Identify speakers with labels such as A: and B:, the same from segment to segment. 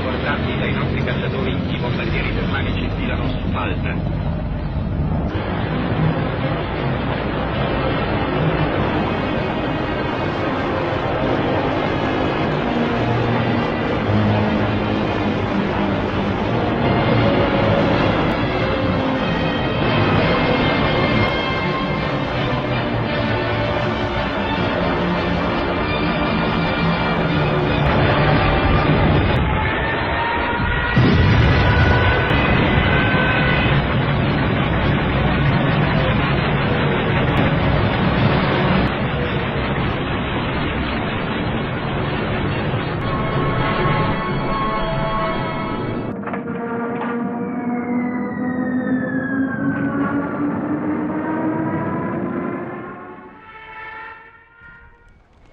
A: Guardati dai nostri cacciatori, i bombardieri germanici filano su Malta.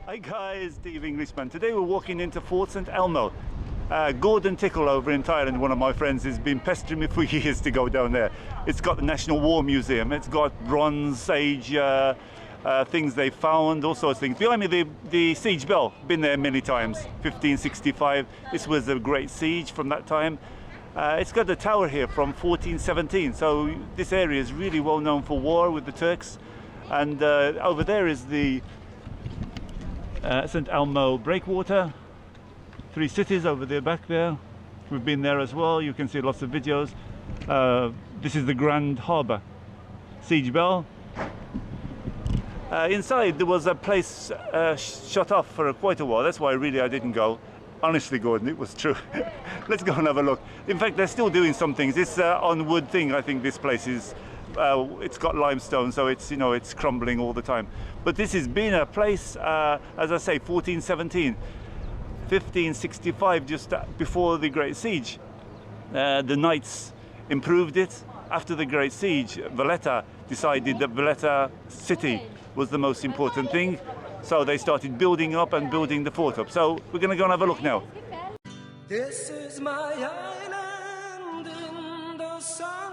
B: Hi guys, Steve Englishman. Today we're walking into Fort Saint Elmo. Gordon Tickle over in Thailand, one of my friends, has been pestering me for years to go down there. It's got the National War Museum, it's got Bronze Age things they found, all sorts of things. Behind me the siege bell, been there many times, 1565. This was a great siege from that time. It's got the tower here from 1417, so this area is really well known for war with the Turks. And over there is the Saint Elmo breakwater, 3 cities over there back there. We've been there as well, you can see lots of videos. This is the Grand Harbour. Siege bell. Inside there was a place shut off for quite a while, that's why I didn't go. Honestly, Gordon, it was true. Let's go and have a look. In fact, they're still doing some things. This on wood thing, I think this place is, it's got limestone, so it's, you know, it's crumbling all the time. But this has been a place, as I say, 1417, 1565, just before the Great Siege. The knights improved it. After the Great Siege, Valletta decided that Valletta city was the most important thing. So they started building up and building the fort up. So we're going to go and have a look now.
C: This is my island in the sun.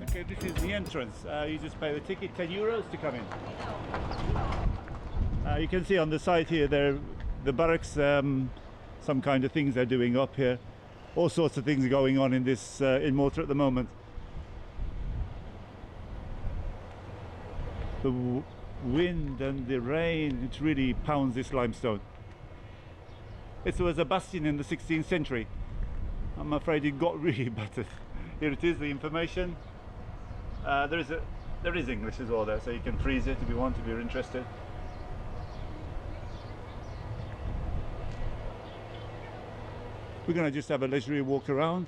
B: Okay, this is the entrance. You just pay the ticket, 10 euros to come in. You can see on the side here, the barracks, some kind of things they're doing up here. All sorts of things going on in this in Malta at the moment. The wind and the rain, it really pounds this limestone. It was a bastion in the 16th century. I'm afraid it got really battered. Here it is, the information. There is English as well there, so you can freeze it if you want, if you're interested. We're going to just have a leisurely walk around.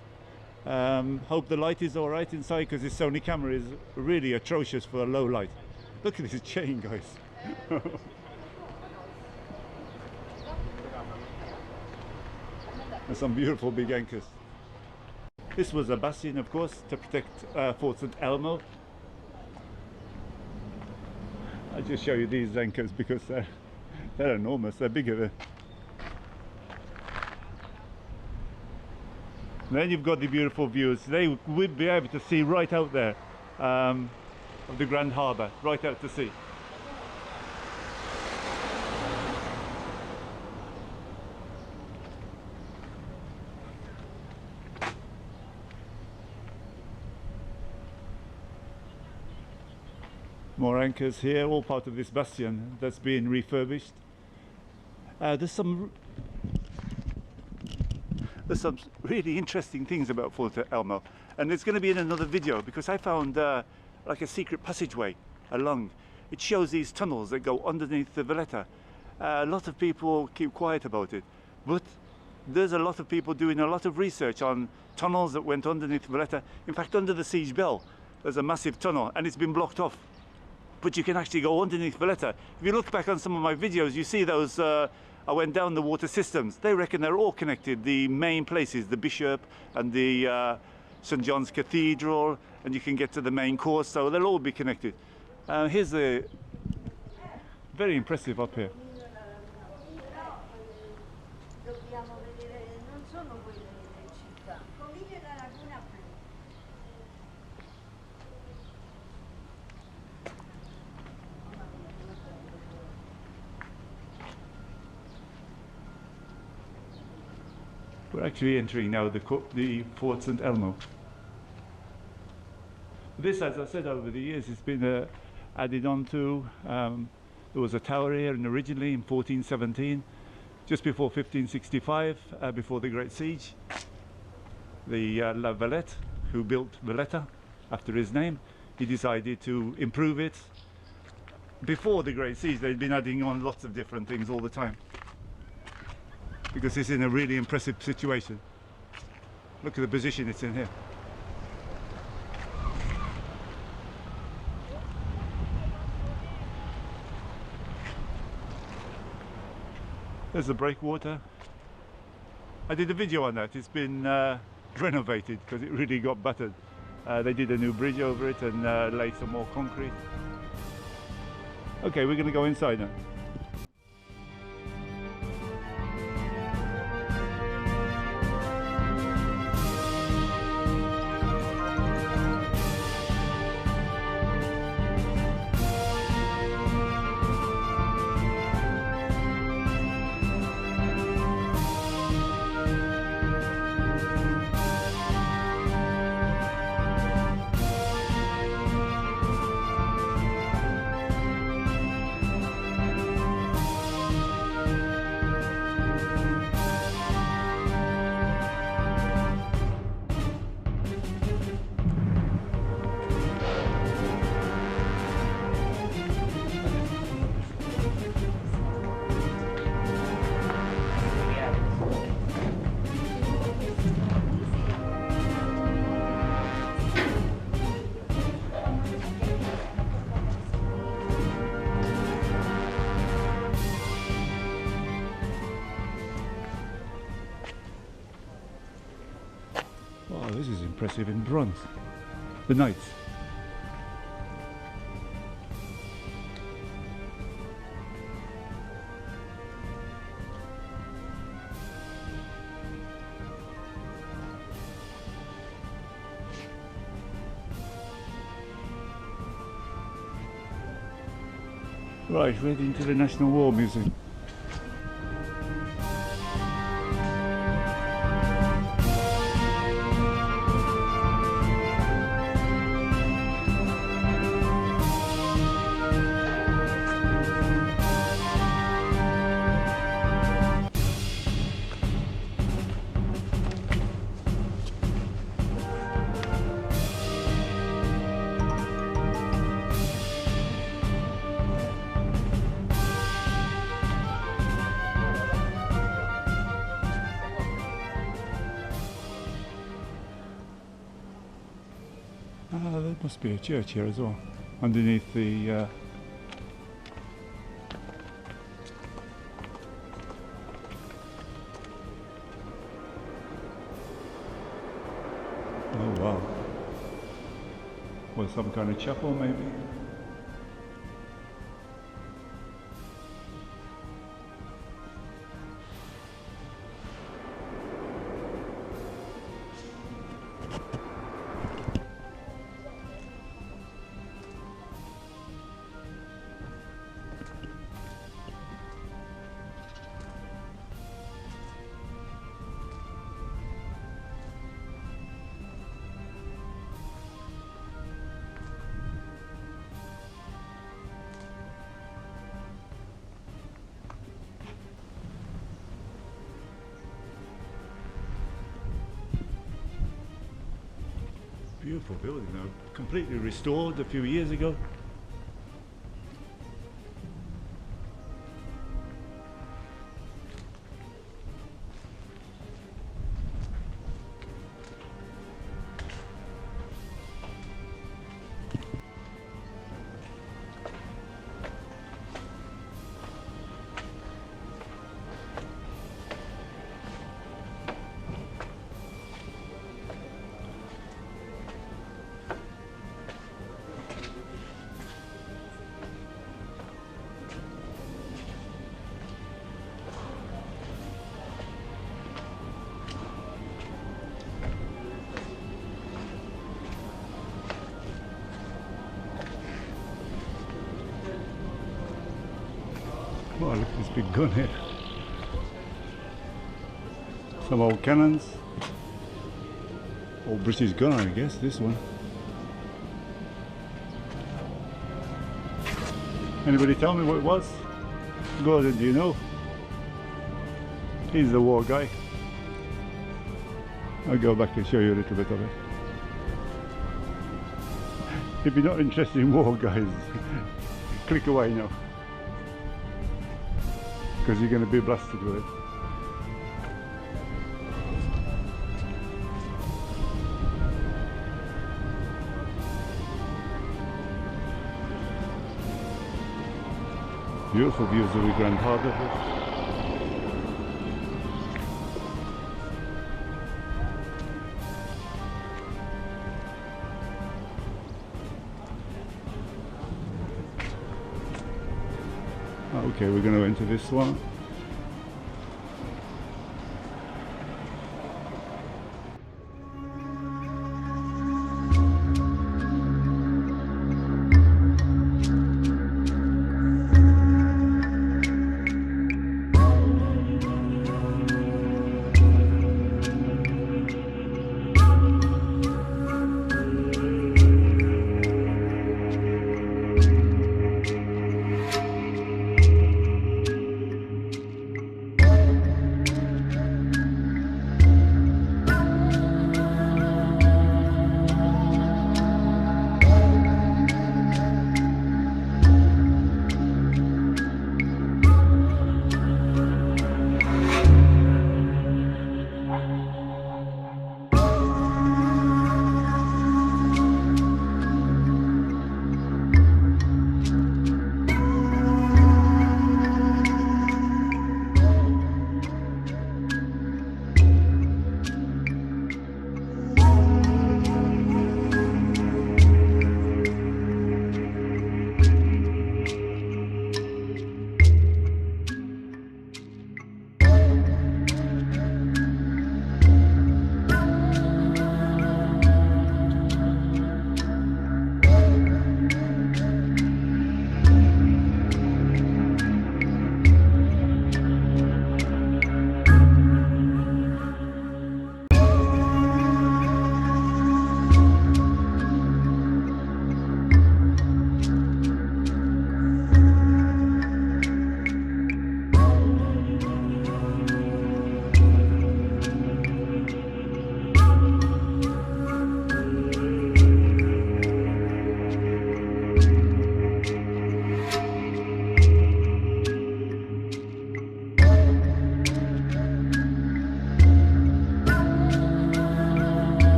B: Hope the light is all right inside, because this Sony camera is really atrocious for a low light. Look at this chain, guys. There's some beautiful big anchors. This was a bastion, of course, to protect Fort Saint Elmo. I'll just show you these anchors because they're enormous. They're bigger than. Then you've got the beautiful views. They would be able to see right out there of the Grand Harbour, right out to sea. More anchors here, all part of this bastion that's being refurbished. There's some really interesting things about Fort Elmo, and it's going to be in another video, because I found like a secret passageway along. It shows these tunnels that go underneath the Valletta. A lot of people keep quiet about it, but there's a lot of people doing a lot of research on tunnels that went underneath Valletta. In fact, under the siege bell there's a massive tunnel and it's been blocked off, but you can actually go underneath Valletta. If you look back on some of my videos, you see those I went down the water systems. They reckon they're all connected. The main places, the Bishop and the St. John's Cathedral, and you can get to the main course, so they'll all be connected. Here's the very impressive up here.
D: Dobbiamo vedere, non sono quelle le città. Comincia da Laguna Blu.
B: We're actually entering now the Fort Saint Elmo. This, as I said, over the years, it's been added on to. There was a tower here and originally in 1417, just before 1565, before the Great Siege. The Valletta, who built Valletta after his name, he decided to improve it. Before the Great Siege, they'd been adding on lots of different things all the time, because it's in a really impressive situation. Look at the position it's in here. There's the breakwater. I did a video on that. It's been renovated because it really got battered. They did a new bridge over it and laid some more concrete. Okay, we're going to go inside now. Wow, this is impressive in bronze. The knights. Right, heading to the National War Museum. Ah, there must be a church here as well, underneath the oh wow. Well, some kind of chapel maybe. Beautiful building though, completely restored a few years ago. Oh, look at this big gun here. Some old cannons. Old British gun, I guess, this one. Anybody tell me what it was? Gordon, do you know? He's the war guy. I'll go back and show you a little bit of it. If you're not interested in war, guys, click away now, because you're going to be blasted with it. Beautiful views of the Grand Harbour here. Okay, we're going to enter this one.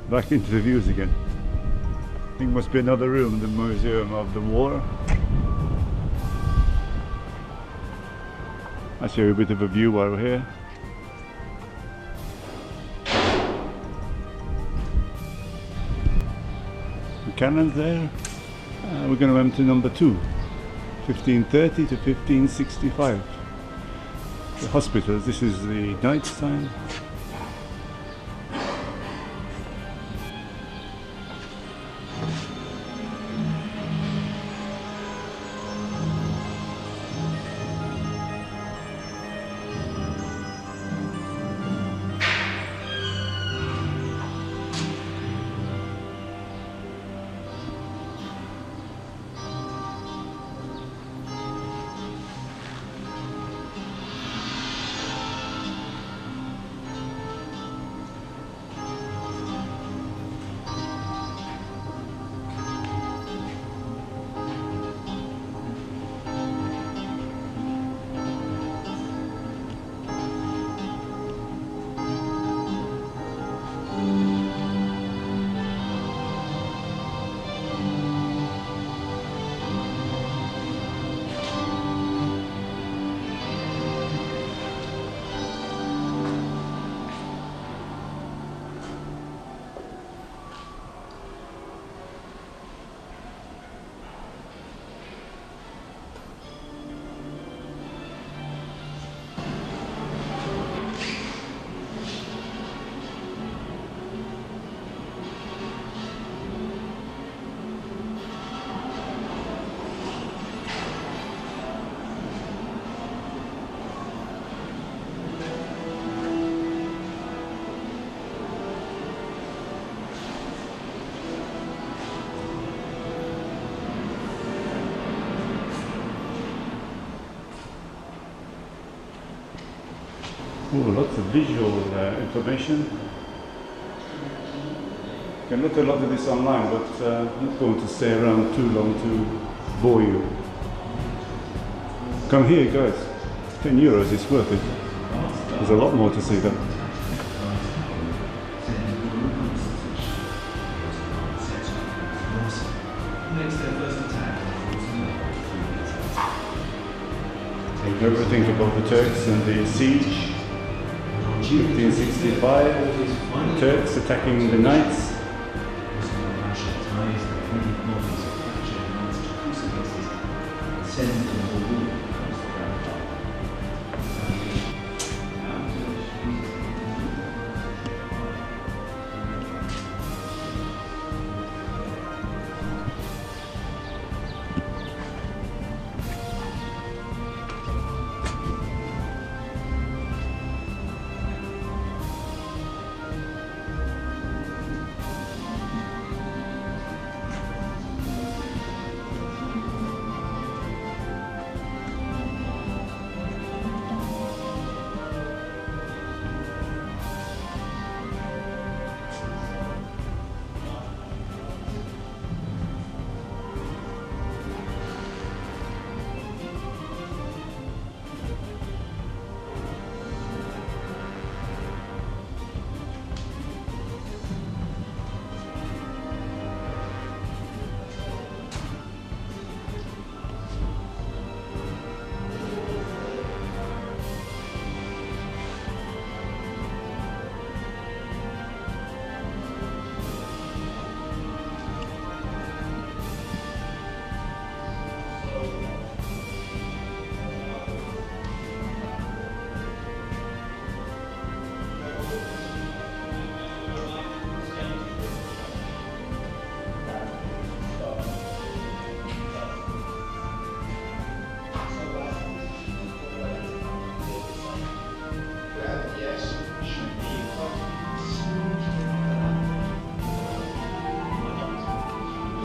B: Back into the views again. I think must be another room, the Museum of the War. I'll show you a bit of a view while we're here. The cannons there. We're going to empty number 2, 1530 to 1565. The hospitals, this is the night time. Oh, lots of visual information. You can look at a lot of this online, but I'm not going to stay around too long to bore you. Come here, guys. 10 euros is worth it. There's a lot more to see though. If you ever think about the Turks and the siege, 1565, the Turks attacking the Knights.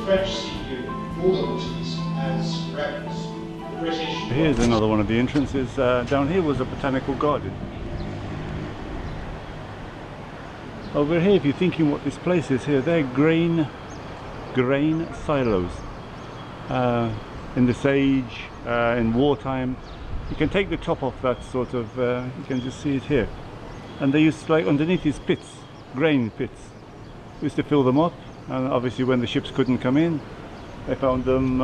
A: French see you, all the Maltese, as rebels. The British...
B: Here's another one of the entrances. Down here was a botanical garden. Over here, if you're thinking what this place is here, they're grain silos. In the siege, in wartime, you can take the top off that sort of, you can just see it here. And they used, like underneath these pits, grain pits, used to fill them up. And obviously when the ships couldn't come in, they found them,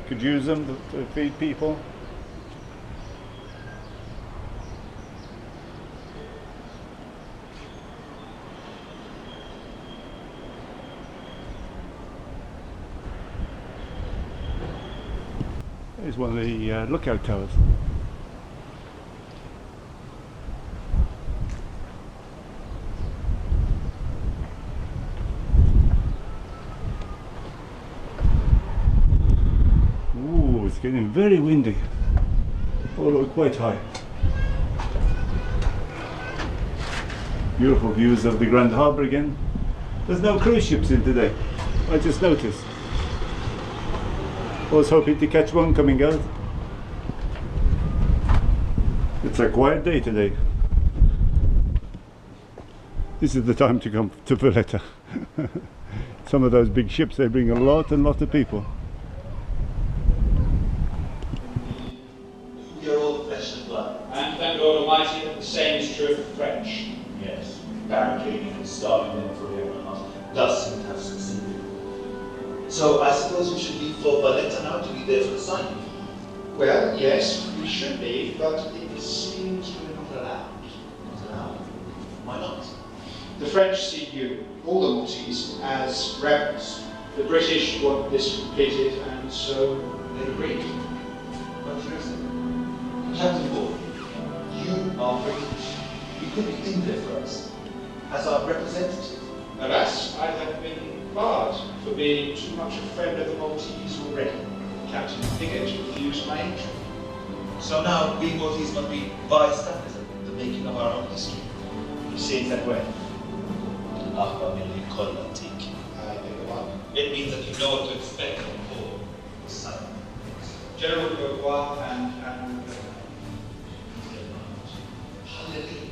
B: could use them to feed people. Here's one of the lookout towers. It's getting very windy, although quite high. Beautiful views of the Grand Harbour again. There's no cruise ships in today, I just noticed. I was hoping to catch one coming out. It's a quiet day today. This is the time to come to Valletta. Some of those big ships, they bring a lot of people.
A: And thank God Almighty that the same is true of the French.
E: Yes, barricading and starving them for a year and a half does seem to have succeeded. So I suppose we should leave for Valletta now to be there for the signing.
A: Well, yes, we should be, but it seems we're not allowed.
E: Not allowed? Why not?
A: The French see you, all the Maltese, as rebels. The British want this completed, and so they agreed.
E: But seriously, Captain Ford, you are British. You could be in there for us, as our representative.
A: Alas, I have been barred for being too much a friend of the Maltese already. Captain Piggott refused my entry.
E: So now we Maltese must be bystanders in the making of our own history.
A: You see it that way?
E: I beg your pardon. It means that you know what to expect on board. Son.
A: General Bourgois and
E: Hallelujah.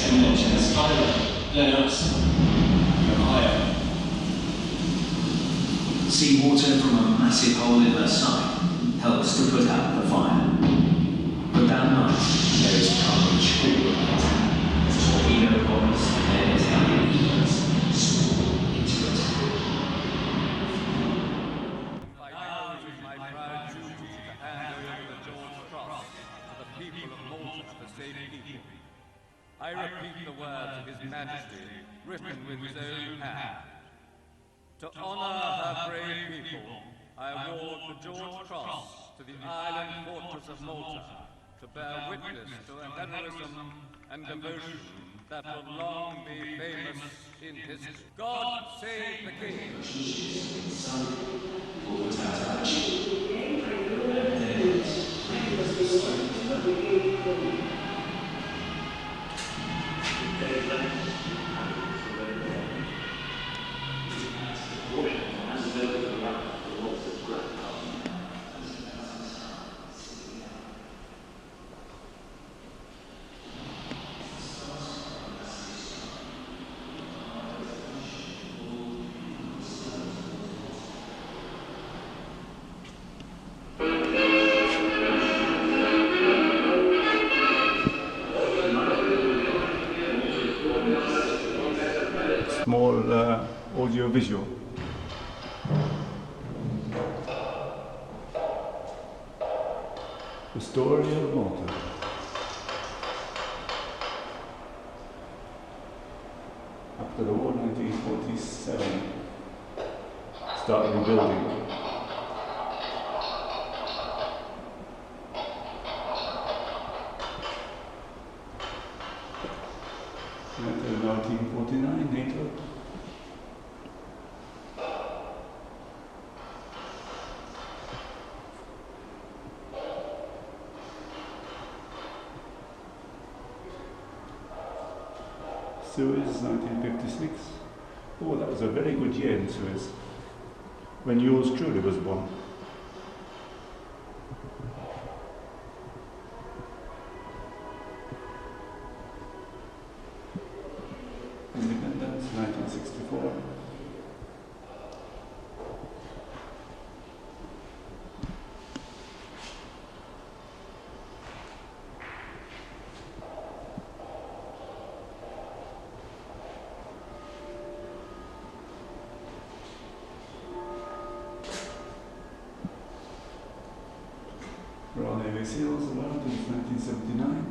F: second launch has higher, then us, and higher. Seawater from a massive hole in her side helps to put out the fire. But that night, there is carnage all around. Torpedo bombs and Italian heaters swarm into it.
G: Now it is my proud duty to hand over the George Cross to the people of Malta for safekeeping. I repeat the words of His Majesty, written with his own hand. To honour her brave people, I award the George Cross to the island fortress of Malta, to bear witness to a heroism and devotion that will long be famous in history. God save the King!
B: Small audio-visual. The story of Malta. After the war, 1947, started rebuilding. Until 1949, NATO. Suez, 1956. Oh, that was a very good year in Suez, when yours truly was born. Independence, 1964. Royal Navy SEALs arrived in 1979.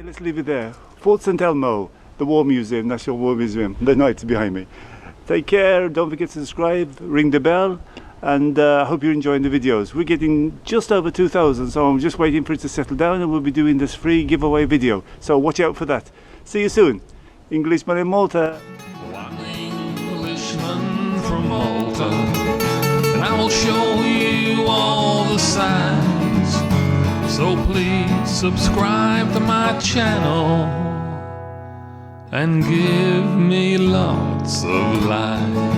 B: let's leave it there. Fort Saint Elmo, the War Museum, National War Museum, the knights behind me. Take care, don't forget to subscribe, ring the bell, and I hope you're enjoying the videos. We're getting just over 2,000, so I'm just waiting for it to settle down and we'll be doing this free giveaway video. So watch out for that. See you soon. Englishman in Malta.
H: I'm an Englishman from Malta, and I will show you all the signs. So please subscribe to my channel and give me lots of likes.